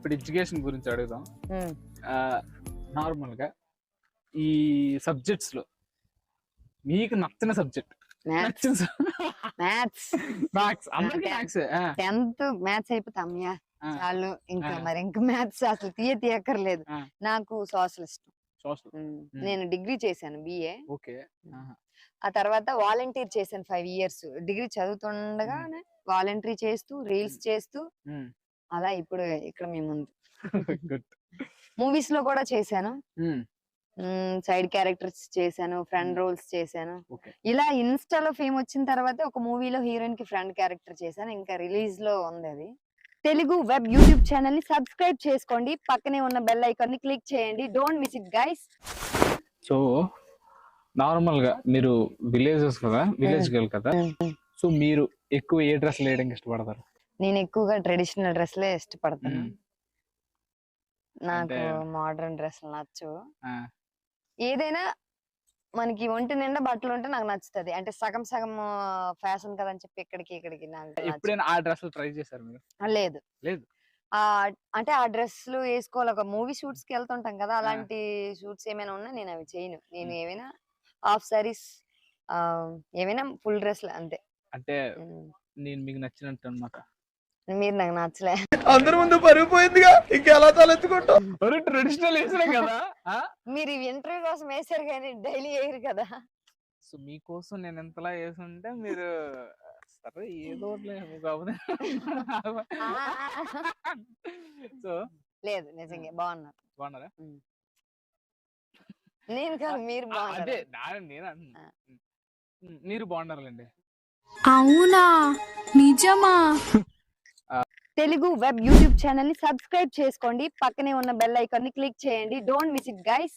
ఇప్పుడు ఎడ్యుకేషన్ గురించి అడుగుదాం. నార్మల్ గా ఈ సబ్జెక్ట్స్ లో మీకు నచ్చిన సబ్జెక్ట్? మ్యాథ్స్ మ్యాథ్స్ అందరికి మ్యాథ్స్. 10th మ్యాథ్స్ అయిపోతామ్యా చాలు. ఇంకా మరి ఇంకా మ్యాథ్స్ అసలు తీయక్కర్లేదు. నాకు సోషల్ ఇష్టం. సోషల్. నేను డిగ్రీ చేశాను బిఏ. ఓకే. ఆ తర్వాత వాలంటీర్ చేశాను 5 years. డిగ్రీ చదువుతుండగానే వాలంటీర్ చేస్తూ రీల్స్ చేస్తూ అలా ఇప్పుడు ఇక్కడ మీ ముందు. మూవీస్ లో కూడా చేశాను. సైడ్ క్యారెక్టర్స్ చేశాను, ఫ్రెండ్ రోల్స్ చేశాను. ఇలా ఇన్స్టాలో ఫేమ్ వచ్చిన తర్వాత ఒక మూవీలో హీరోయిన్ కి ఫ్రెండ్ క్యారెక్టర్ చేశాను. ఇంకా రిలీజ్ లో ఉంది అది. తెలుగు వెబ్ యూట్యూబ్ ఛానల్ ని సబ్స్క్రైబ్ చేసుకోండి, పక్కనే ఉన్న బెల్ ఐకాన్ ని క్లిక్ చేయండి. Don't miss it guys. So normal గా మీరు విలేజెస్ కదా, విలేజ్ గర్ల్ కదా, సో మీరు ఎక్కువ ఏ డ్రెస్ వేయడానికి ఇష్టపడతారు? నేను ఎక్కువగా ట్రెడిషనల్ డ్రెస్లే ఇష్టపడతాను. నాకు మోడర్న్ డ్రెస్లు నచ్చు. ఏదైనా మనకి ఒంటి నిండా బట్టలు ఉంటే నాకు నచ్చుతుంది. అంటే సగం సగం ఫ్యాషన్ కదా అని చెప్పి ఇక్కడికి నాకు ఎప్పుడైనా ఆ డ్రెస్ ట్రై చేశారు మీరు? లేదు. అంటే ఆ డ్రెస్లు వేసుకోవాలి. ఒక మూవీ షూట్స్ కి వెళ్తుంటాం కదా, అలాంటి షూట్స్ ఏమైనా ఉన్నా నేను అవి చేయను. నేను ఏమైనా హాఫ్ సారీస్, ఏమైనా ఫుల్ డ్రెస్ అంతే. అంటే నేను మీకు నచ్చినట్టు అన్నమాట. మీరు నాకు నచ్చలే. అందరి ముందు పరుగు ఇంకా ఎలా తలెత్తుకుంటాం? ట్రెడిషనల్ వేసినా కదా. మీరు ఇంటర్వ్యూ కోసం వేసారు కానీ డైలీ వేయరు కదా. సో మీకోసం నేను ఎంతలా వేసుంటే మీరు సరే ఏదో సో లేదు, నిజంగా బాగున్నారా? నేను కాదు, మీరు అదే మీరు బాగున్నారులేండి. అవునా, నిజమా? తెలుగు వెబ్ యూట్యూబ్ ఛానల్ ని సబ్స్క్రైబ్ చేసుకోండి, పక్కనే ఉన్న బెల్ ఐకాన్ ని క్లిక్ చేయండి. Don't miss it guys.